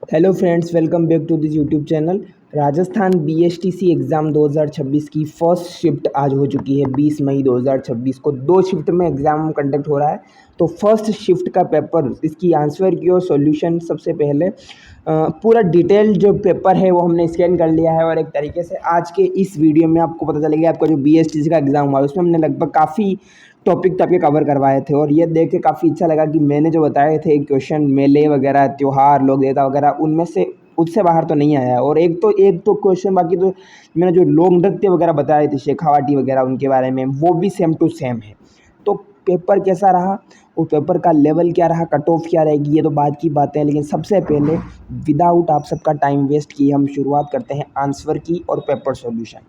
Hello friends, welcome back to this YouTube channel. Rajasthan BSTC exam 2026 की first shift आज हो चुकी है। 20 मई 2026 को दो शिफ्ट में एग्ज़ाम कंडक्ट हो रहा है। तो फर्स्ट शिफ्ट का पेपर, इसकी आंसर की और सॉल्यूशन सबसे पहले पूरा डिटेल जो पेपर है वो हमने स्कैन कर लिया है और एक तरीके से आज के इस वीडियो में आपको पता चलेगा आपका जो बीएसटीसी का एग्ज़ाम हुआ उसमें हमने लगभग काफ़ी टॉपिक तो आपके कवर करवाए थे। और ये देख के काफ़ी अच्छा लगा कि मैंने जो बताए थे क्वेश्चन मेले वगैरह, त्यौहार, लोक देवता वगैरह, उनमें से उससे बाहर तो नहीं आया। और एक तो क्वेश्चन बाकी तो मैंने जो लोक नृत्य वगैरह बताए थे, शेखावाटी वगैरह, उनके बारे में वो भी सेम टू सेम है। तो पेपर कैसा रहा, उस पेपर का लेवल क्या रहा, कट ऑफ क्या रहेगी, ये तो बाद की बातें हैं। लेकिन सबसे पहले विदाउट आप सबका टाइम वेस्ट किए हम शुरुआत करते हैं आंसर की और पेपर सॉल्यूशन।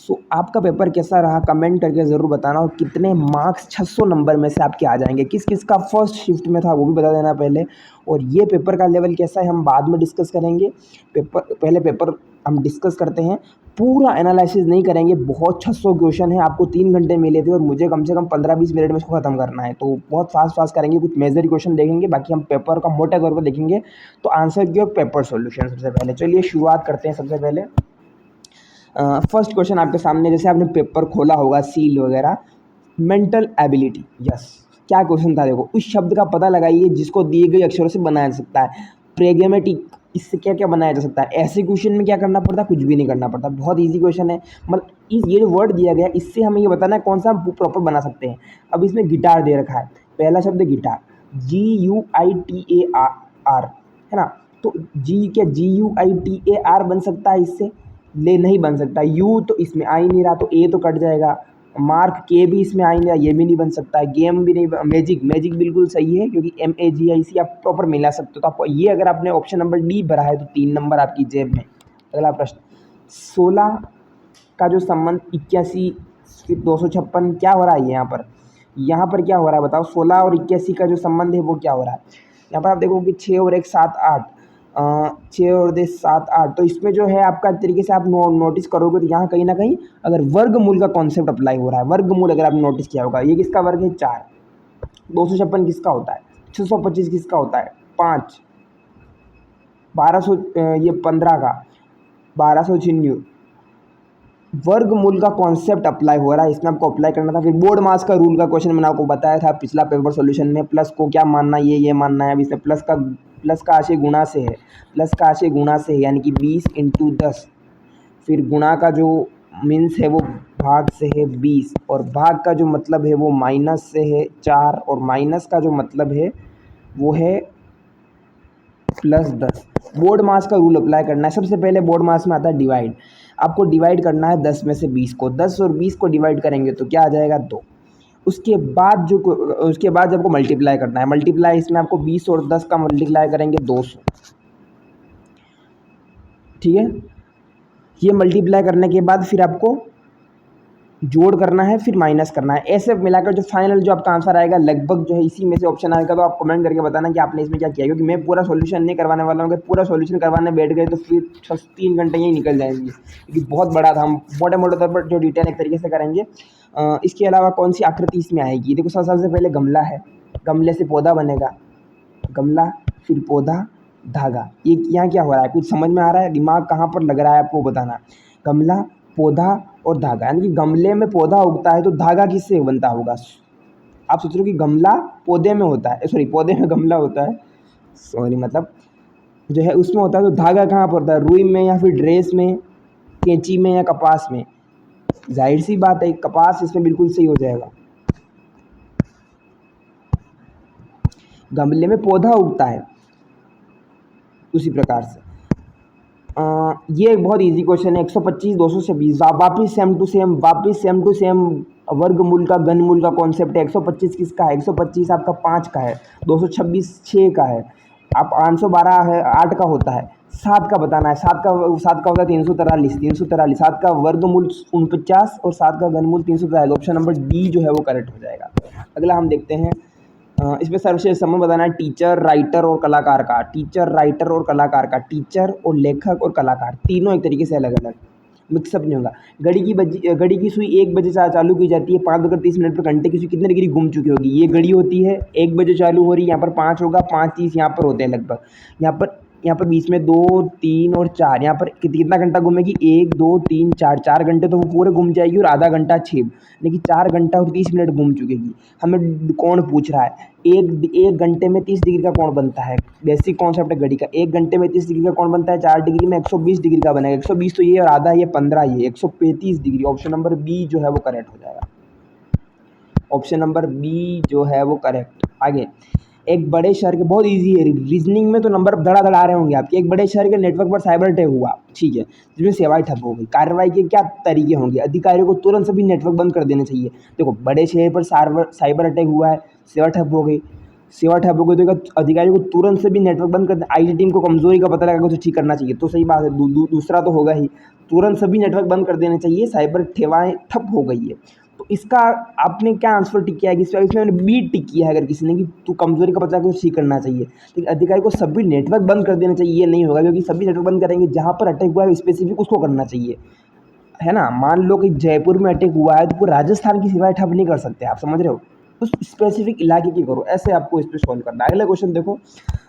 सो आपका पेपर कैसा रहा कमेंट करके ज़रूर बताना। और कितने मार्क्स 600 नंबर में से आपके आ जाएंगे, किस किस का फर्स्ट शिफ्ट में था वो भी बता देना पहले। और ये पेपर का लेवल कैसा है हम बाद में डिस्कस करेंगे। पेपर हम डिस्कस करते हैं, पूरा एनालिसिस नहीं करेंगे। बहुत 600 क्वेश्चन है, आपको 3 घंटे मिले थे और मुझे कम से कम 15-20 मिनट में इसको ख़त्म करना है। तो बहुत फास्ट करेंगे, कुछ मेजर क्वेश्चन देखेंगे, बाकी हम पेपर का मोटे तौर पर देखेंगे। तो आंसर की और पेपर सॉल्यूशन सबसे पहले चलिए शुरुआत करते हैं। सबसे पहले फर्स्ट क्वेश्चन आपके सामने, जैसे आपने पेपर खोला होगा, सील वगैरह, मेंटल एबिलिटी, यस। क्या क्वेश्चन था देखो, उस शब्द का पता लगाइए जिसको दिए गए अक्षरों से बनाया जा सकता है। प्रेगमेटिक, इससे क्या क्या बनाया जा सकता है। ऐसे क्वेश्चन में क्या करना पड़ता है, कुछ भी नहीं करना पड़ता, बहुत ईजी क्वेश्चन है। मतलब ये जो वर्ड दिया गया इससे हमें ये बताना है कौन सा हम प्रॉपर बना सकते हैं। अब इसमें गिटार दे रखा है, पहला शब्द है गिटार, GUITAR, है ना। तो GUITAR बन सकता है इससे, ले नहीं बन सकता। यू तो इसमें आ ही नहीं रहा, तो ए तो कट जाएगा। मार्क, के भी इसमें आ ही नहीं रहा, ये भी नहीं बन सकता है। गेम भी नहीं, मैजिक बिल्कुल सही है क्योंकि MAGIC आप प्रॉपर मिला सकते हो। तो आपको ये, अगर आपने ऑप्शन नंबर डी भरा है तो 3 नंबर आपकी जेब में। अगला प्रश्न, 16 का जो संबंध 81 फिर 256, क्या हो रहा है यहाँ पर क्या हो रहा है बताओ। 16 और 81 का जो संबंध है वो क्या हो रहा है। यहाँ पर आप देखो कि 6 और 1 7 8, 6 और 2 7 8। तो इसमें जो है आपका तरीके से आप नोटिस करोगे तो यहाँ कहीं ना कहीं अगर वर्गमूल का कॉन्सेप्ट अप्लाई हो रहा है। वर्गमूल अगर आपने नोटिस किया होगा, ये किसका वर्ग है, 4। 256 किसका होता है, 625 किसका होता है, 5। 1200, ये 15 का 1296। वर्गमूल का कॉन्सेप्ट अप्लाई हो रहा है, इसमें आपको अप्लाई करना था। फिर बोर्ड मास का रूल का क्वेश्चन मैंने आपको बताया था पिछला पेपर सॉल्यूशन में। प्लस को क्या मानना, ये मानना है। अब इसमें प्लस का आशय गुणा से है, प्लस का आशय गुणा से है, यानी कि 20 × 10। फिर गुणा का जो मीन्स है वो भाग से है 20, और भाग का जो मतलब है वो माइनस से है 4, और माइनस का जो मतलब है वो है +10। बोर्ड मास का रूल अप्लाई करना है। सबसे पहले बोर्ड मास में आता है डिवाइड। आपको डिवाइड करना है 10 में से 20 को। 10 और 20 को डिवाइड करेंगे तो क्या आ जाएगा, 2। उसके बाद आपको मल्टीप्लाई करना है। मल्टीप्लाई, इसमें आपको 20 और 10 का मल्टीप्लाई करेंगे 200, ठीक है। ये मल्टीप्लाई करने के बाद फिर आपको जोड़ करना है, फिर माइनस करना है। ऐसे मिलाकर जो फाइनल जो आपका आंसर आएगा लगभग जो है इसी में से ऑप्शन आएगा। तो आप कमेंट करके बताना कि आपने इसमें क्या किया, क्योंकि मैं पूरा सॉल्यूशन नहीं करवाने वाला हूँ। अगर पूरा सॉल्यूशन करवाने बैठ गए तो फिर 3 घंटे यही निकल जाएंगे, क्योंकि बहुत बड़ा था। हम मोटे मोटे तौर पर जो डिटेल एक तरीके से करेंगे। इसके अलावा कौन सी आकृति इसमें आएगी, देखो सबसे पहले गमला है, गमले से पौधा बनेगा, गमला फिर पौधा धागा। ये यहाँ क्या हो रहा है, कुछ समझ में आ रहा है, दिमाग कहाँ पर लग रहा है आपको बताना। गमला, पौधा और धागा, यानी कि गमले में पौधा उगता है तो धागा किससे बनता होगा। आप सोच रहे हो कि गमला पौधे में होता है, सॉरी पौधे में गमला होता है, सॉरी मतलब जो है उसमें होता है, तो धागा कहाँ पर होता है, रुई में या फिर ड्रेस में, कैंची में या कपास में। जाहिर सी बात है कपास इसमें बिल्कुल सही हो जाएगा। गमले में पौधा उगता है उसी प्रकार से। ये एक बहुत इजी क्वेश्चन है। 125 200 से 20, वापिस सेम टू सेम वर्गमूल का घनमूल का कॉन्सेप्ट है। 125 किसका है, 125 आपका 5 का है, 226 6 का है, आप 812 है 8 का होता है, 7 का बताना है। 7 का होता है 343, 7 का वर्गमूल 49 और 7 का घनमूल 343। ऑप्शन नंबर डी जो है वो करेक्ट हो जाएगा। अगला हम देखते हैं, इसमें सर्वश्रेष्ठ समूह बताना है टीचर, राइटर और कलाकार का। टीचर, राइटर और कलाकार का, टीचर और लेखक और कलाकार, तीनों एक तरीके से अलग अलग, मिक्सअप नहीं होगा। घड़ी की सुई 1 बजे चालू की जाती है, 5 बजकर 30 पर घंटे की सुई कितने डिग्री घूम चुकी होगी। ये घड़ी होती है 1 बजे चालू हो रही है, यहाँ पर 5 होगा, 5:30 यहाँ पर होते हैं लगभग। यहाँ पर यहाँ पर बीच में 2, 3 और 4, यहाँ पर कितना घंटा घूमेगी, 1, 2, 3, 4, 4 घंटे तो वो पूरे घूम जाएगी और आधा घंटा 6, लेकिन 4 घंटा और 30 मिनट घूम चुकेगी। हमें कोण पूछ रहा है, एक घंटे में 30 डिग्री का कोण बनता है, बेसिक कॉन्सेप्ट है घड़ी का। 1 घंटे में 30 डिग्री का कोण बनता है, 4 डिग्री में 120 डिग्री का बनेगा। 120 तो ये और आधा ये 15, ये 135 डिग्री। ऑप्शन नंबर बी जो है वो करेक्ट हो जाएगा। ऑप्शन नंबर बी जो है वो करेक्ट। आगे, एक बड़े शहर के, बहुत इजी है, रीजनिंग में तो नंबर धड़ा आ रहे होंगे आपके। एक बड़े शहर के नेटवर्क पर साइबर अटैक हुआ, ठीक है, जिसमें सेवाएं ठप हो गई। कार्रवाई के क्या तरीके होंगे? अधिकारियों को तुरंत सभी नेटवर्क बंद कर देने चाहिए। देखो, बड़े शहर पर साइबर अटैक हुआ है, सेवा ठप हो गई, सेवा ठप हो गई तो अधिकारियों को तुरंत से भी नेटवर्क बंद कर, आई टीम को कमजोरी का पता लगा, कुछ ठीक करना चाहिए, तो सही बात है। दूसरा तो होगा ही, तुरंत सभी नेटवर्क बंद कर देने चाहिए, साइबर सेवाएं ठप हो गई है। तो इसका आपने क्या आंसर टिक किया है? इसमें मैंने बी टिक किया है। अगर किसी ने कि तू कमजोरी का पता लगा, कुछ ठीक करना चाहिए, लेकिन अधिकारी को सभी नेटवर्क बंद कर देना चाहिए, ये नहीं होगा, क्योंकि सभी नेटवर्क बंद करेंगे, जहाँ पर अटैक हुआ है स्पेसिफिक उसको करना चाहिए, है ना। मान लो कि जयपुर में अटैक हुआ है, तो पूरे राजस्थान की सेवाएं ठप नहीं कर सकते, आप समझ रहे हो। उस स्पेसिफिक इलाके की करो, ऐसे आपको इस पर सॉल्व करना है। अगला क्वेश्चन देखो,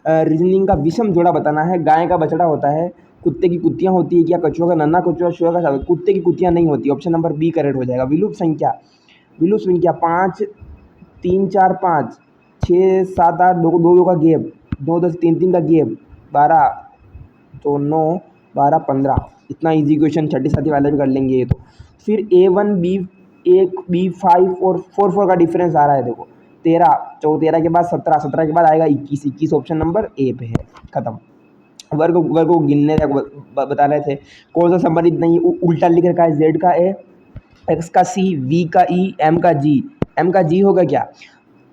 रीजनिंग का विषम जोड़ा बताना है। गाय का बछड़ा होता है, कुत्ते की कुत्तियां होती है क्या? कछुआ का नन्हा, कछुआ शुआ का सावा। कुत्ते की कुत्तियां नहीं होती, ऑप्शन नंबर बी करेक्ट हो जाएगा। विलुप्त संख्या, विलुप्त संख्या 5, 3, 4, 5, 6, 7, 8, 2 2 2 का गैप, 2 10 3 3 का गैप, 12 तो 9, 12 15। इतना इजी क्वेश्चन छठी साथी वाले भी कर लेंगे ये तो। फिर A1 B, एक B5 और 4 का डिफरेंस आ रहा है, देखो 13, 13 के बाद 17, 17 के बाद आएगा 21, 21 ऑप्शन नंबर ए पे है। खत्म। वर्ग को गिनने बता रहे थे, कौन सा संबंधित नहीं, उल्टा लिख रखा है, जेड का ए, एक्स का सी, वी का ई, एम का जी। एम का जी होगा क्या?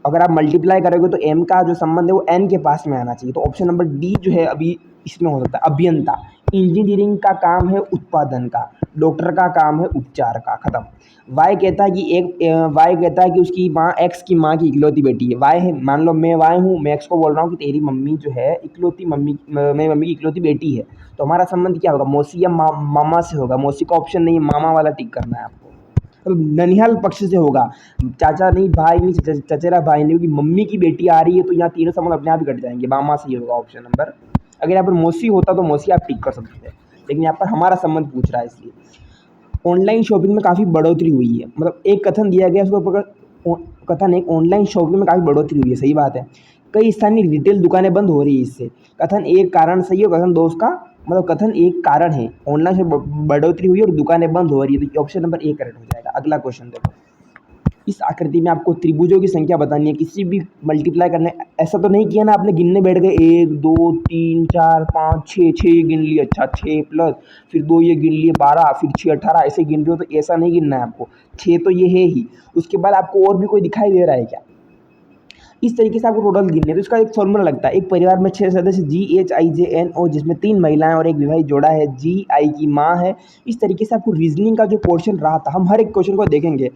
अगर आप मल्टीप्लाई करोगे तो एम का जो संबंध है वो एन के पास में आना चाहिए, तो ऑप्शन नंबर डी जो है अभी इसमें हो सकता है। अभियंता, इंजीनियरिंग का काम है उत्पादन का, डॉक्टर का काम है उपचार का। खत्म। वाई कहता है कि वाई कहता है कि उसकी माँ, एक्स की माँ की इकलौती बेटी है। वाई है, मान लो मैं वाई हूँ, मैं एक्स को बोल रहा हूँ कि तेरी मम्मी जो है इकलौती मम्मी, मेरी मम्मी की इकलौती बेटी है, तो हमारा संबंध क्या होगा? मौसी या मामा से होगा। मौसी का ऑप्शन नहीं है, मामा वाला टिक करना है आपको। तो ननिहाल पक्ष से होगा, चाचा नहीं, भाई नहीं, चचेरा भाई नहीं, क्योंकि मम्मी की बेटी आ रही है, तो यहाँ तीनों संबंध अपने आप ही कट जाएंगे। मामा से ही होगा ऑप्शन नंबर। अगर यहाँ पर मौसी होता तो मौसी आप टिक कर सकते थे, लेकिन यहाँ पर हमारा संबंध पूछ रहा है इसलिए। ऑनलाइन शॉपिंग में काफ़ी बढ़ोतरी हुई है, मतलब एक कथन दिया गया, उसको पकड़, कथन एक, ऑनलाइन शॉपिंग में काफ़ी बढ़ोतरी हुई है, सही बात है। कई स्थानीय रिटेल दुकानें बंद हो रही है इससे। कथन एक कारण सही है, कथन दो उसका, मतलब कथन एक कारण है, ऑनलाइन से बढ़ोतरी हुई है और दुकानें बंद हो रही है, तो ऑप्शन नंबर ए करेक्ट हो जाएगा। अगला क्वेश्चन देखो, इस आकृति में आपको त्रिभुजों की संख्या बतानी है, किसी भी मल्टीप्लाई करना है। ऐसा तो नहीं किया ना आपने गिनने बैठ गए, 1 2 3 4 5 6, 6 ये गिन लिए, अच्छा 6 प्लस फिर 2 ये गिन लिए 12, फिर 6 18, ऐसे गिन रहे हो, तो ऐसा नहीं गिनना है आपको। 6 तो ये है ही, उसके बाद आपको और भी कोई दिखाई दे रहा है क्या? इस तरीके से आपको टोटल गिनने, तो इसका एक फॉर्मूला लगता है। एक परिवार में 6 सदस्य, GHIJNO, जिसमें 3 महिलाएं और एक विवाहित जोड़ा है, GI की माँ है। इस तरीके से आपको रीजनिंग का जो पोर्शन रहा था, हम हर एक क्वेश्चन को देखेंगे।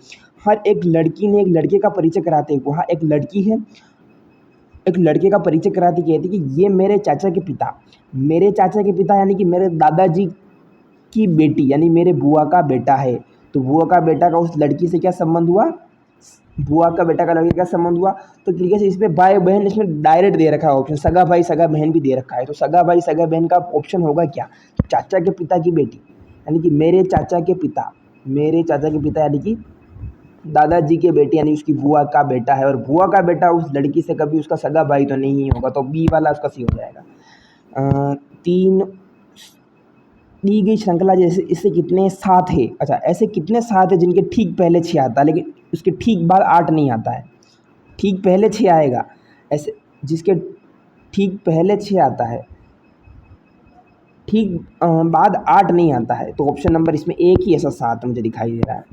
हर एक लड़की ने एक लड़के का परिचय कराते हैं, वहाँ एक लड़की है, एक लड़के का परिचय कराती, कहती कि ये मेरे चाचा के पिता, मेरे चाचा के पिता यानी कि मेरे दादाजी की बेटी, यानी मेरे बुआ का बेटा है। तो बुआ का बेटा का उस लड़की से क्या संबंध हुआ? बुआ का बेटा का लड़के का संबंध हुआ। तो तरीके से इसमें भाई बहन, इसमें डायरेक्ट दे रखा है ऑप्शन, सगा भाई सगा बहन भी दे रखा है, तो सगा भाई सगा बहन का ऑप्शन होगा क्या? चाचा के पिता की बेटी, यानी कि मेरे चाचा के पिता, मेरे चाचा के पिता यानी कि दादाजी के बेटे, यानी उसकी बुआ का बेटा है, और बुआ का बेटा उस लड़की से कभी उसका सगा भाई तो नहीं होगा, तो बी वाला उसका सी हो जाएगा। तीन, दी गई श्रृंखला जैसे इससे कितने सात है? अच्छा, ऐसे कितने सात है जिनके ठीक पहले 6 आता है, लेकिन उसके ठीक बाद 8 नहीं आता है। ठीक पहले 6 आएगा, ऐसे जिसके ठीक पहले 6 आता है, ठीक बाद 8 नहीं आता है, तो ऑप्शन नंबर इसमें एक ही ऐसा 7 मुझे दिखाई दे रहा है।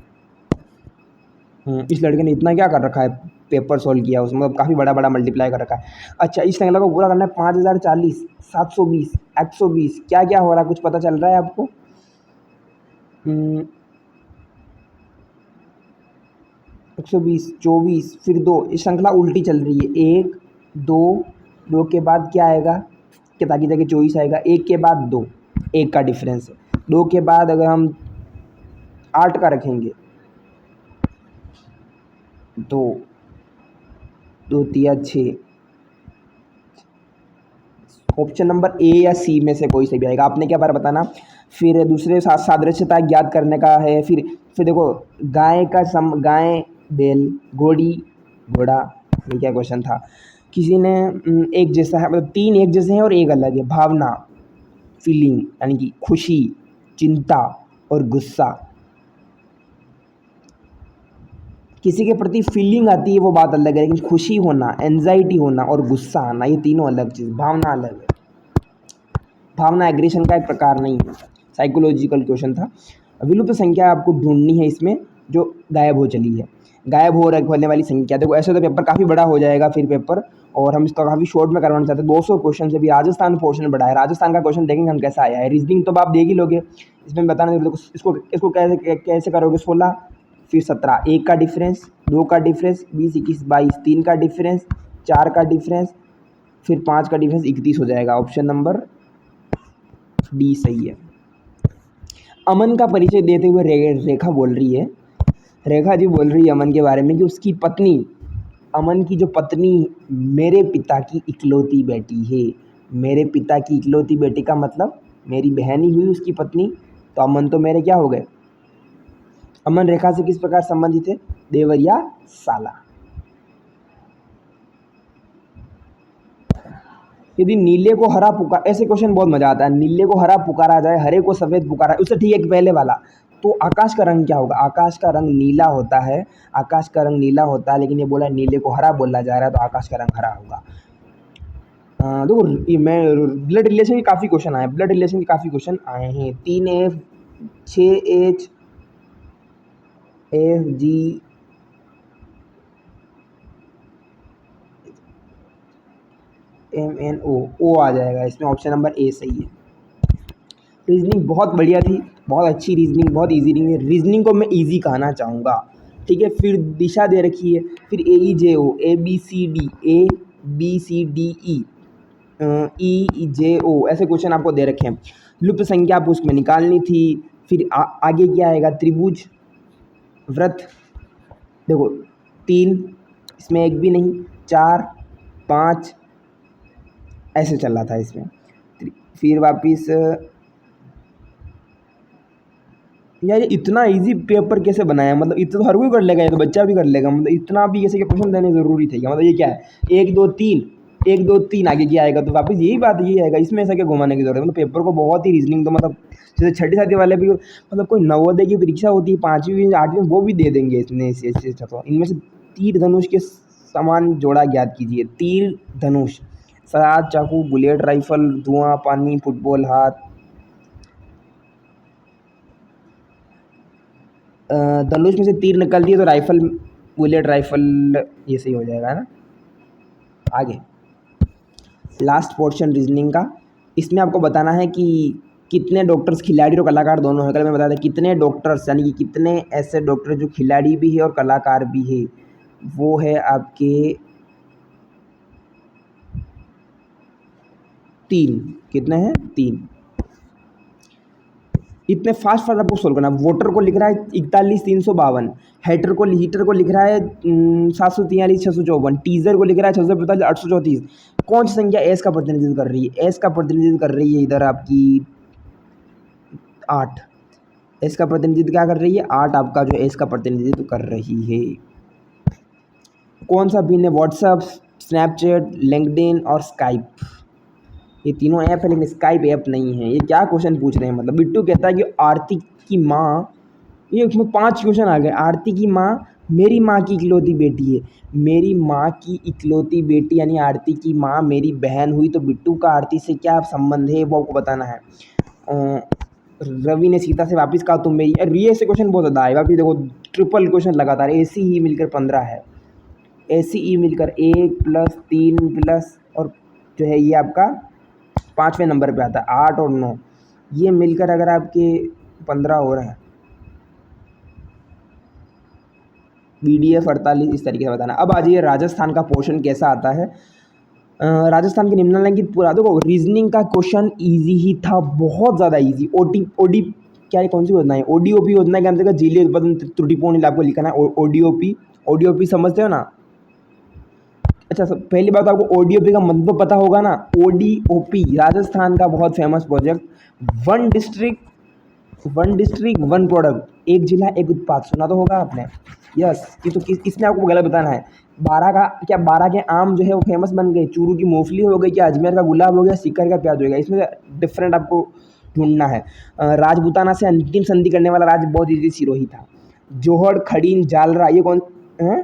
इस लड़के ने इतना क्या कर रखा है, पेपर सॉल्व किया उसमें, मतलब काफ़ी बड़ा बड़ा मल्टीप्लाई कर रखा है। अच्छा, इस श्रृंखला को पूरा करना है, 5040, 720, 120, क्या क्या हो रहा है, कुछ पता चल रहा है आपको? 120, 24 फिर 2, ये श्रृंखला उल्टी चल रही है। 1 2, 2 के बाद क्या आएगा, कितना की जगह 24 आएगा, 1 के बाद 2, 1 का डिफरेंस है। 2 के बाद अगर हम 8 का रखेंगे, 2 2 तिया 6, ऑप्शन नंबर ए या सी में से कोई से भी आएगा। आपने क्या बार बताना। फिर दूसरे सादृश्यता ज्ञात करने का है। फिर देखो गाय बैल घोड़ी घोड़ा, ये क्या क्वेश्चन था। किसी ने एक जैसा है, मतलब तीन एक जैसे हैं और एक अलग है। भावना, फीलिंग यानी कि खुशी, चिंता और गुस्सा। किसी के प्रति फीलिंग आती है वो बात अलग है, लेकिन खुशी होना, एंजाइटी होना और गुस्सा आना ये तीनों अलग चीज़। भावना अलग है। भावना एग्रेशन का एक प्रकार नहीं है। साइकोलॉजिकल क्वेश्चन था। विलुप्त संख्या आपको ढूंढनी है इसमें जो गायब हो चली है। गायब हो होने वाली संख्या, देखो ऐसे तो पेपर काफ़ी बड़ा हो जाएगा फिर पेपर, और हम इसका काफ़ी शॉर्ट में करवाना चाहते हैं। 200 क्वेश्चन से भी राजस्थान पोर्शन बड़ा है। राजस्थान का क्वेश्चन देखेंगे हम कैसा आया है। रीजनिंग तो आप देख ही लोगे, इसमें बताना देखो इसको कैसे करोगे। 16 फिर 17, एक का डिफरेंस, 2 का डिफरेंस, 20 21 22, 3 का डिफरेंस, 4 का डिफरेंस, फिर 5 का डिफरेंस, 31 हो जाएगा। ऑप्शन नंबर डी सही है। अमन का परिचय देते हुए रेखा बोल रही है, रेखा जी बोल रही है अमन के बारे में कि उसकी पत्नी, अमन की जो पत्नी मेरे पिता की इकलौती बेटी है। मेरे पिता की इकलौती बेटी का मतलब मेरी बहन ही हुई उसकी पत्नी। तो अमन तो मेरे क्या हो गए। अमन रेखा से किस प्रकार संबंधित है। देवर या साला। यदि नीले को हरा पुकार, ऐसे क्वेश्चन बहुत मजा आता है। नीले को हरा पुकारा जाए, हरे को सफेद पुकारा, उससे ठीक है पहले वाला। तो आकाश का रंग क्या होगा। आकाश का रंग नीला होता है। आकाश का रंग नीला होता है, लेकिन ये बोला नीले को हरा बोला जा रहा है, तो आकाश का रंग हरा होगा। देखो मैं ब्लड रिलेशन के काफ़ी क्वेश्चन आए, ब्लड रिलेशन के काफ़ी क्वेश्चन आए हैं। 3F 6H FG MNO, ओ आ जाएगा इसमें। ऑप्शन नंबर ए सही है। रीजनिंग बहुत बढ़िया थी, बहुत अच्छी रीजनिंग, बहुत इजी रीजनिंग को मैं इजी कहना चाहूँगा। ठीक है, फिर दिशा दे रखी है, फिर AEJO ABCD ABCDE EJO ऐसे क्वेश्चन आपको दे रखे हैं। लुप्त संख्या आपको उसमें निकालनी थी। फिर आगे क्या आएगा। त्रिभुज, वृत्त, देखो 3, इसमें एक भी नहीं, 4 5 ऐसे चल रहा था इसमें। फिर वापिस यार इतना इजी पेपर कैसे बनाया, मतलब इतना तो हर कोई कर लेगा, ये तो बच्चा भी कर लेगा। मतलब इतना भी ऐसे के क्वेश्चन देने ज़रूरी थे क्या। मतलब ये क्या है 1 2 3 1 2 3 आगे क्या आएगा, तो वापस यही बात यही आएगा। इसमें ऐसा क्या घुमाने की जरूरत है। मतलब पेपर को बहुत ही रीजनिंग तो मतलब जैसे छठी सातवीं वाले भी, मतलब कोई नवोदय की परीक्षा होती है 5वीं 8वीं, वो भी दे देंगे इतने ऐसे। तो इनमें से तीर धनुष के समान जोड़ा ज्ञात कीजिए। तीर धनुष, सराद, चाकू, बुलेट, राइफल, धुआं, पानी, फुटबॉल, हाथ। धनुष में से तीर निकल दिए तो राइफल, बुलेट राइफल, ये सही हो जाएगा ना। आगे लास्ट पोर्शन रीजनिंग का, इसमें आपको बताना है कि कितने डॉक्टर्स खिलाड़ी और कलाकार दोनों हैं। कल मैं बता दें कितने डॉक्टर्स यानी कि कितने ऐसे डॉक्टर जो खिलाड़ी भी है और कलाकार भी है। वो है आपके 3। कितने हैं 3। इतने फास्ट आपको सोल्व करना। वोटर को लिख रहा है 41,352, हीटर को लिख रहा है 743 654, टीजर को लिख रहा है 645 834। कौन सी संख्या एस का प्रतिनिधित्व कर रही है। एस का प्रतिनिधित्व कर रही है इधर आपकी 8। एस का प्रतिनिधित्व क्या कर रही है 8 आपका जो एस का प्रतिनिधित्व कर रही है। कौन सा भिन्न है। व्हाट्सएप, स्नैपचैट, लिंक्डइन और स्काइप, ये तीनों ऐप है लेकिन स्काइप ऐप नहीं है। ये क्या क्वेश्चन पूछ रहे हैं। मतलब बिट्टू कहता है कि आरती की माँ, ये उसमें 5 क्वेश्चन आ गए। आरती की माँ मेरी माँ की इकलौती बेटी है। मेरी माँ की इकलौती बेटी यानी आरती की माँ मेरी बहन हुई, तो बिट्टू का आरती से क्या संबंध है वो आपको बताना है। रवि ने सीता से वापस कहा तुम मेरी, अरे ये से क्वेश्चन बहुत ज़्यादा आएगा। फिर देखो ट्रिपल क्वेश्चन लगातार। AC ही मिलकर 15 है। ACE मिलकर 1 + 3 प्लस और जो है ये आपका 5वें नंबर पे आता है 8 और 9, ये मिलकर अगर आपके 15 हो रहे हैं। BDF 48 इस तरीके से बताना। अब आ जाइए राजस्थान का पोर्शन कैसा आता है। राजस्थान के निम्नलिखित पूरा देखो रीजनिंग का क्वेश्चन इजी ही था, बहुत ज़्यादा इजी। ओडी क्या है, कौन सी योजना है। ODOP योजना के अंतर्गत जिले उत्पादन त्रुटिपूर्ण आपको लिखना है। ODOP समझते हो ना। अच्छा, सब पहली बात आपको ओडीओपी का मतलब तो पता होगा ना। ओडीओपी राजस्थान का बहुत famous project. One district, one district one product, एक जिला एक उत्पाद, सुना तो होगा आपने। यस, ये तो इसमें आपको गलत बताना है। 12 का क्या, 12 के आम जो है वो फेमस बन गए, चूरू की मूंगफली हो गई, क्या अजमेर का गुलाब हो गया, सीकर का प्याज हो गया। इसमें डिफरेंट आपको ढूंढना है। राजपूताना से अंतिम संधि करने वाला राज्य बहुत इजी, सिरोही था। जोहड़, खड़ीन, जालरा, ये कौन है?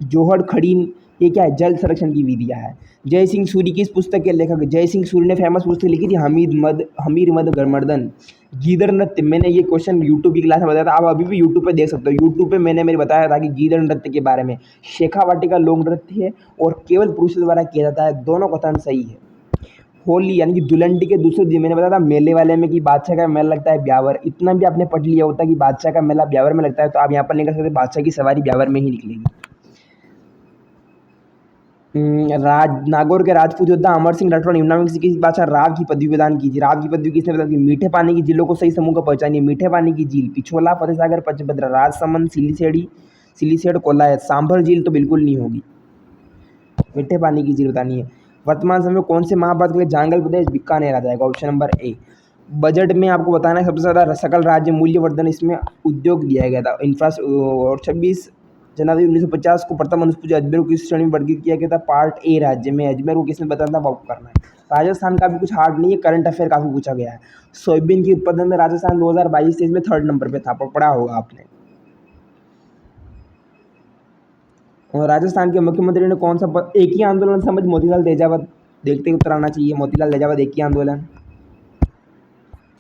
जोहड़, खड़ीन, ये क्या है? जल संरक्षण की विधियां है। जय सिंह सूरी किस पुस्तक के लेखक? जय सिंह सूरी ने फेमस पुस्तक लिखी थी हमीर मद गरमर्दन। गीदड़ नृत्य, मैंने ये क्वेश्चन यूट्यूब की क्लास में बताया था, आप अभी भी यूट्यूब पे देख सकते हो। यूट्यूब पे मैंने मेरे बताया था कि गीदड़ नृत्य के बारे में। शेखावाटी का लोक नृत्य है और केवल पुरुषों द्वारा किया जाता है, दोनों कथन सही है। होली यानी कि दुलंडी के दूसरे दिन, मैंने बताया था मेले वाले में कि बादशाह का मेला लगता है ब्यावर। इतना भी आपने पढ़ लिया होता कि बादशाह का मेला ब्यावर में लगता है, तो आप यहाँ पर नहीं कर सकते, बादशाह की सवारी ब्यावर में ही निकलेगी। राज नागौर के राजपूत योद्धा अमर सिंह राठौर ने निम्नलिखित में से किस बादशाह राव की पदवी प्रदान की थी? राव की पदवी किसने प्रदान की? मीठे पानी की झीलों को सही समूह का पहचानिए। मीठे पानी की झील पिछोला, फतेहसागर, पचभद्र, राजसमंद, सिलीसेड़, कोलायत। सांभर झील तो बिल्कुल नहीं होगी, मीठे पानी की झील बतानी है। वर्तमान समय में कौन से महाभारत के लिए जांगल प्रदेश बीकानेर आ जाएगा? Option number A. बजट में आपको बताना है सबसे ज़्यादा सकल राज्य मूल्यवर्धन, इसमें उद्योग दिया गया था, और 26 जनवरी 1950 को प्रथम अनुसूची अजमेर को किस श्रेणी में वर्गीकृत किया गया था? पार्ट ए राज्य में। अजमेर को किसने बताना था, वो आपको करना है। राजस्थान का भी कुछ हार्ड नहीं है, करंट अफेयर काफ़ी पूछा गया है। सोयाबीन के उत्पादन में राजस्थान 2022-23 में 3rd नंबर पे था, पढ़ा होगा आपने। और राजस्थान के मुख्यमंत्री ने कौन सा एक ही आंदोलन समझ मोतीलाल तेजावत, देखते उत्तर आना चाहिए। मोतीलाल तेजावत एक ही आंदोलन।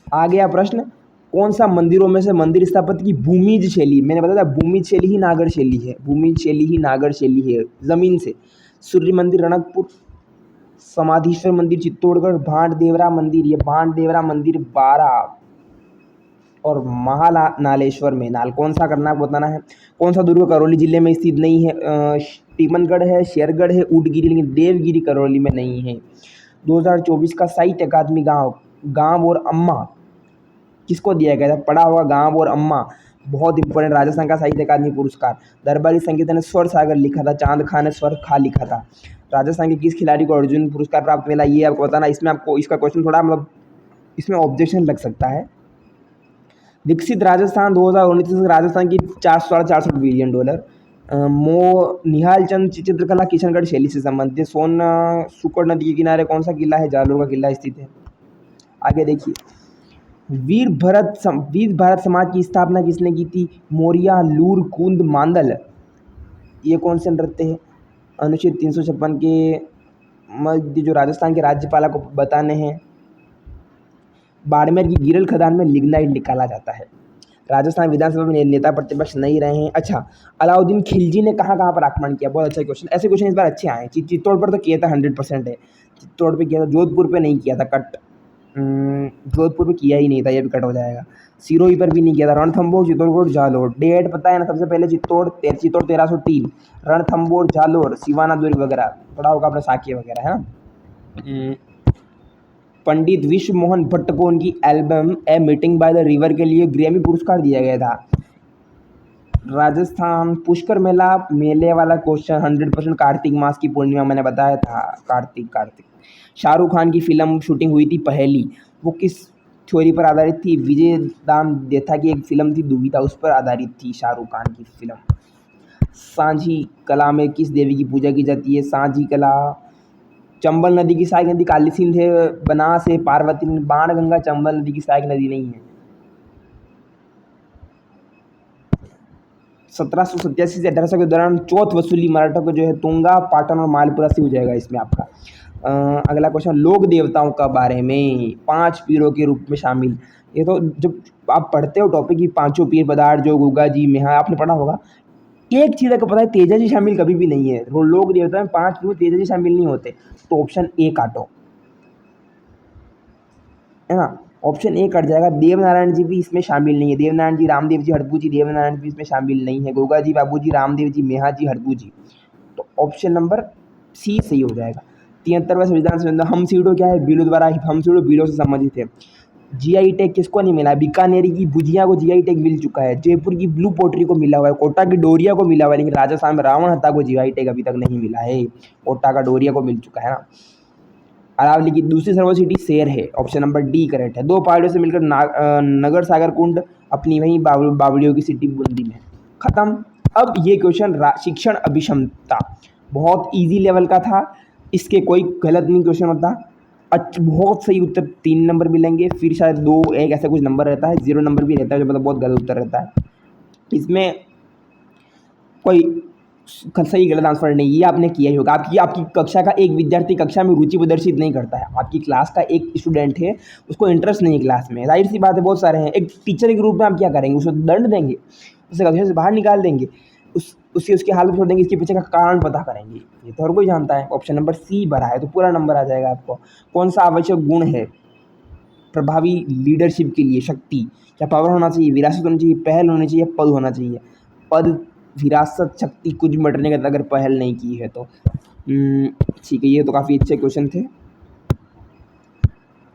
आ गया प्रश्न, कौन सा मंदिरों में से मंदिर स्थापत्य की भूमिज शैली? मैंने बताया था भूमिज शैली ही नागर शैली है, भूमिज शैली ही नागर शैली है, जमीन से। सूर्य मंदिर रणकपुर, समाधीश्वर मंदिर चित्तौड़गढ़, भांड देवरा मंदिर, ये भांड देवरा मंदिर 12 और महानालेश्वर में। नाल कौन सा करना है बताना है। कौन सा दुर्ग करौली जिले में स्थित नहीं है? टीमनगढ़ है, शेरगढ़ है, ऊटगिरी, लेकिन देवगिरी करौली में नहीं है। 2024 का साहित्य अकादमी गांव, गांव और अम्मा किसको दिया गया था? पढ़ा होगा, गांव और अम्मा, बहुत इंपॉर्टेंट, राजस्थान का साहित्य अकादमी पुरस्कार। दरबारी संगीत ने स्वर सागर लिखा था, चांद खां ने स्वर खा लिखा था। राजस्थान के किस खिलाड़ी को अर्जुन पुरस्कार प्राप्त मिला, ये आपको बताना। इसमें आपको इसका क्वेश्चन थोड़ा मतलब इसमें ऑब्जेक्शन लग सकता है। विकसित राजस्थान 2019 राजस्थान की 464 बिलियन डॉलर। निहाल चंद चित्रकला किशनगढ़ शैली से संबंधित है। सुकड़ नदी के किनारे कौन सा किला है? जालोर का किला स्थित है। आगे देखिए, वीर भारत समाज की स्थापना किसने की थी? मोरिया, लूर, कूंद, मांदल, ये कौन से नृत्य है? अनुच्छेद 356 के मध्य जो राजस्थान के राज्यपाल को बताने हैं। बाड़मेर की गिरल खदान में लिग्नाइट निकाला जाता है। राजस्थान विधानसभा में नेता प्रतिपक्ष नहीं रहे हैं। अच्छा, अलाउद्दीन खिलजी ने कहाँ पर आक्रमण किया? बहुत अच्छा क्वेश्चन, ऐसे क्वेश्चन इस बार अच्छे आए। चित्तौड़ पर तो किया था, 100% है। चित्तौड़ पे किया था, जोधपुर पे नहीं किया था, कट। जोधपुर पे किया ही नहीं था, ये भी कट हो जाएगा। सिरोही पर भी नहीं किया था। रणथंभौर, चित्तौड़गढ़, जालोर, डेट पता है ना? सबसे पहले चित्तौड़ 1303, रणथंभौर, जालोर, सिवाना दुर्ग वगैरह, पढ़ा होगा आपने, साकिय वगैरह, है ना। पंडित विश्व मोहन भट्ट को उनकी album a meeting by the river के लिए ग्रैमी पुरस्कार दिया गया था। राजस्थान पुष्कर मेला, मेले वाला क्वेश्चन 100% कार्तिक मास की पूर्णिमा, मैंने बताया था, कार्तिक। शाहरुख खान की फिल्म शूटिंग हुई थी पहली, वो किस थ्योरी पर आधारित थी? विजय दाम देथा की एक फिल्म थी दुविधा, उस पर आधारित थी शाहरुख खान की फिल्म। सांझी कला में किस देवी की पूजा की जाती है? सांझी कला चंबल नदी की सहायक नदी काली सिंध है, बनास है, पार्वती, बाणगंगा चंबल नदी की सहायक नदी नहीं है। 1787 से 1800 के दौरान चौथ वसूली मराठा को जो है तुंगा, पाटन और मालपुरा से हो जाएगा इसमें आपका। अगला क्वेश्चन, लोक देवताओं का बारे में 5 पीरों के रूप में शामिल। ये तो जब आप पढ़ते हो टॉपिक की, 5 पीर पदार्थ जो गुगा जी मेहा, आपने पढ़ा होगा। एक चीज़ आपको पता है, तेजा जी शामिल कभी भी नहीं है। लोक देवता में 5 पीर तेजा जी शामिल नहीं होते, तो ऑप्शन ए काटो, है ना। ऑप्शन ए कट जाएगा। देवनारायण जी भी इसमें शामिल नहीं है। देवनारायण जी, रामदेव जी, हड़पू जी, देवनारायण जी इसमें शामिल नहीं है। गोगा जी, बाबू जी, रामदेव जी, मेहा जी, हड़पू जी, तो ऑप्शन नंबर सी सही हो जाएगा। 73वां संविधान संशोधन, हम सीटों क्या है? बिलों द्वारा, हम सीटों बिलों से संबंधित है। जीआई टैग किसको नहीं मिला है? बीकानेरी की भुजिया को जीआई टैग मिल चुका है, जयपुर की ब्लू पोट्री को मिला हुआ है, कोटा की डोरिया को मिला हुआ है, लेकिन राजस्थान में रावण हत्था को जीआई टैग अभी तक नहीं मिला है। कोटा का डोरिया को मिल चुका है ना। अरावली की दूसरी सर्वोच्च सिटी शेर है, ऑप्शन नंबर डी करेक्ट है। दो पहाड़ियों से मिलकर नगर सागर कुंड अपनी वहीं बावड़ियों की सिटी बूंदी में। खत्म। अब ये क्वेश्चन शिक्षण अभिक्षमता बहुत इजी लेवल का था, इसके कोई गलत नहीं क्वेश्चन होता। बहुत सही उत्तर 3 नंबर मिलेंगे, फिर शायद 2 1 ऐसा कुछ नंबर रहता है, 0 नंबर भी रहता है जो मतलब बहुत गलत उत्तर रहता है। इसमें कोई सही गलत आंसर नहीं, ये आपने किया ही होगा। आपकी कक्षा का एक विद्यार्थी कक्षा में रुचि प्रदर्शित नहीं करता है, आपकी क्लास का एक स्टूडेंट है उसको इंटरेस्ट नहीं है क्लास में, जाहिर सी बात है बहुत सारे हैं। एक टीचर के रूप में आप क्या करेंगे? उसको दंड देंगे, उसे कक्षा से बाहर निकाल देंगे, उसकी हालत छोड़ देंगे, इसके पीछे का कारण पता करेंगे? ये तो हर कोई जानता है। ऑप्शन नंबर सी भरा है तो पूरा नंबर आ जाएगा आपको। कौन सा आवश्यक गुण है प्रभावी लीडरशिप के लिए? शक्ति, क्या पावर होना चाहिए, विरासत होनी चाहिए, पहल होनी चाहिए, पद होना चाहिए? पद, विरासत, शक्ति, कुछ मटने का अगर पहल नहीं की है तो ठीक है। ये तो काफ़ी अच्छे क्वेश्चन थे।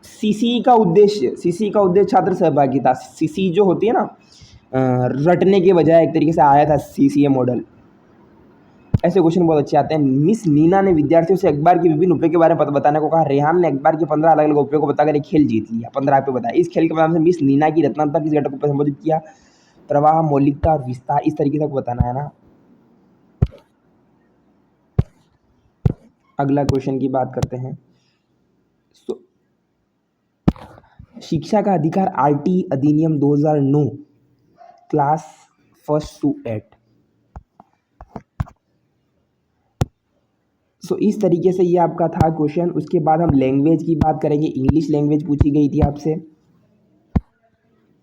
सीसी का उद्देश्य छात्र सहभागिता। सीसी जो होती है ना, रटने के बजाय एक तरीके से आया था सीसीए मॉडल। ऐसे क्वेश्चन बहुत अच्छे आते हैं। मिस नीना ने विद्यार्थियों से अखबार के विभिन्न उपयोग के बारे में बताने को कहा। रेहान ने अखबार के 15 अलग अलग उपयोग को बताकर एक खेल जीत लिया। 15 पे बताया। इस खेल के माध्यम से मिस नीना की रचनात्मकता किस घटक को संबोधित किया? प्रवाह, मौलिकता और विस्तार, इस तरीके से बताना है ना। अगला क्वेश्चन की बात करते हैं। शिक्षा का अधिकार आरटी अधिनियम 2009 क्लास 1 to 8। इस तरीके से ये आपका था क्वेश्चन। उसके बाद हम लैंग्वेज की बात करेंगे। इंग्लिश लैंग्वेज पूछी गई थी आपसे।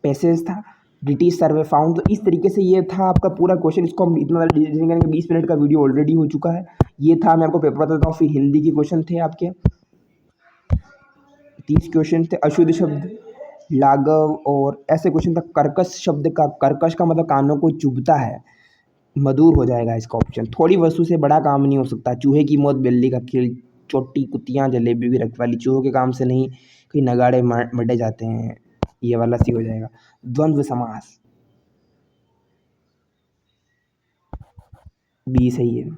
पैसेज था ब्रिटिश सर्वे फाउंड। तो इस तरीके से ये था आपका पूरा क्वेश्चन। इसको हम इतना डिटेल करेंगे, 20 मिनट का वीडियो ऑलरेडी हो चुका है। ये था, मैं आपको पेपर बताता हूँ। फिर हिंदी के क्वेश्चन थे आपके 30 क्वेश्चन थे। अशुद्ध शब्द, लाघव और ऐसे क्वेश्चन था। कर्कश शब्द का, कर्कश का मतलब कानों को चुभता है, मधुर हो जाएगा इसका ऑप्शन। थोड़ी वस्तु से बड़ा काम नहीं हो सकता। चूहे की मौत, बिल्ली का खेल, चोटी कुतियाँ, जलेबी भी रख वाली। चूहों के काम से नहीं कहीं नगाड़े मटे जाते हैं, ये वाला सी हो जाएगा। द्वंद्व समास बी सही है।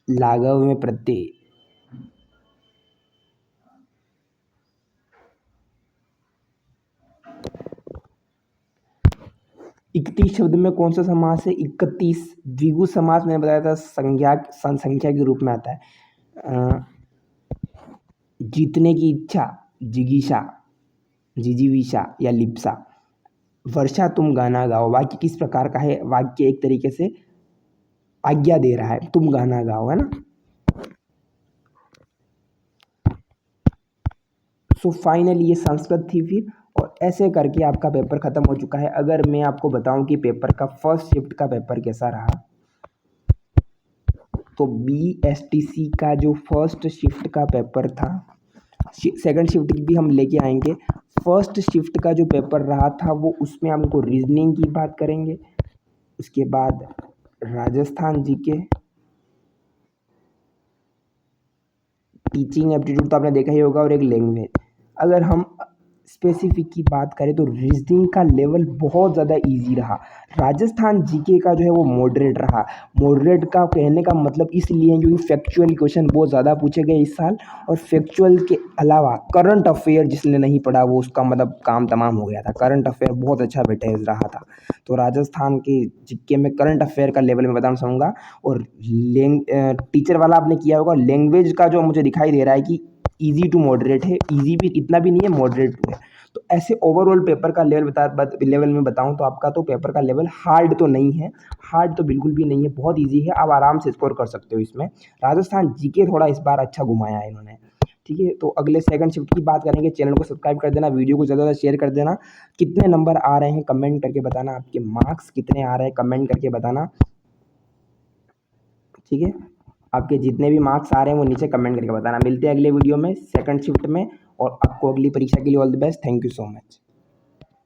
लाघव में प्रत्यय, 31 शब्द में कौन सा समास है? 31 द्विगु समास मैंने बताया था, संख्या के रूप में आता है। जीतने की इच्छा, जिगीषा, जिजीविषा या लिप्सा। वर्षा तुम गाना गाओ, वाक्य किस प्रकार का है? वाक्य एक तरीके से आज्ञा दे रहा है, तुम गाना गाओ, है ना। फाइनली ये संस्कृत थी फिर, और ऐसे करके आपका पेपर ख़त्म हो चुका है। अगर मैं आपको बताऊं कि पेपर का फर्स्ट शिफ्ट का पेपर कैसा रहा, तो BSTC का जो फर्स्ट शिफ्ट का पेपर था, सेकंड शिफ्ट की भी हम लेके आएंगे। फर्स्ट शिफ्ट का जो पेपर रहा था वो, उसमें हमको रीजनिंग की बात करेंगे, उसके बाद राजस्थान जीके, टीचिंग एप्टीट्यूड तो आपने देखा ही होगा, और एक लैंग्वेज। अगर हम स्पेसिफिक की बात करें तो रीजनिंग का लेवल बहुत ज़्यादा इजी रहा। राजस्थान जीके का जो है वो मॉडरेट रहा। मॉडरेट का कहने का मतलब इसलिए है क्योंकि फैक्चुअल क्वेश्चन बहुत ज़्यादा पूछे गए इस साल, और फैक्चुअल के अलावा करंट अफेयर जिसने नहीं पढ़ा वो उसका मतलब काम तमाम हो गया था। करंट अफेयर बहुत अच्छा वेटेज रहा था। तो राजस्थान के जीके में करंट अफेयर का लेवल मैं बताना चाहूँगा। और टीचर वाला आपने किया होगा। लैंग्वेज का जो मुझे दिखाई दे रहा है कि इजी टू मॉडरेट है, इजी भी इतना भी नहीं है, मॉडरेट टू है। तो ऐसे ओवरऑल पेपर का लेवल में बताऊं तो आपका तो पेपर का लेवल हार्ड तो नहीं है, हार्ड तो बिल्कुल भी नहीं है, बहुत इजी है, आप आराम से स्कोर कर सकते हो इसमें। राजस्थान जीके थोड़ा इस बार अच्छा घुमाया है इन्होंने, ठीक है। तो अगले सेकंड शिफ्ट की बात करेंगे। चैनल को सब्सक्राइब कर देना, वीडियो को ज़्यादा से शेयर कर देना। कितने नंबर आ रहे हैं कमेंट करके बताना, आपके मार्क्स कितने आ रहे हैं कमेंट करके बताना, ठीक है। आपके जितने भी मार्क्स आ रहे हैं वो नीचे कमेंट करके बताना। मिलते हैं अगले वीडियो में सेकंड शिफ्ट में, और आपको अगली परीक्षा के लिए all the best. Thank you so much.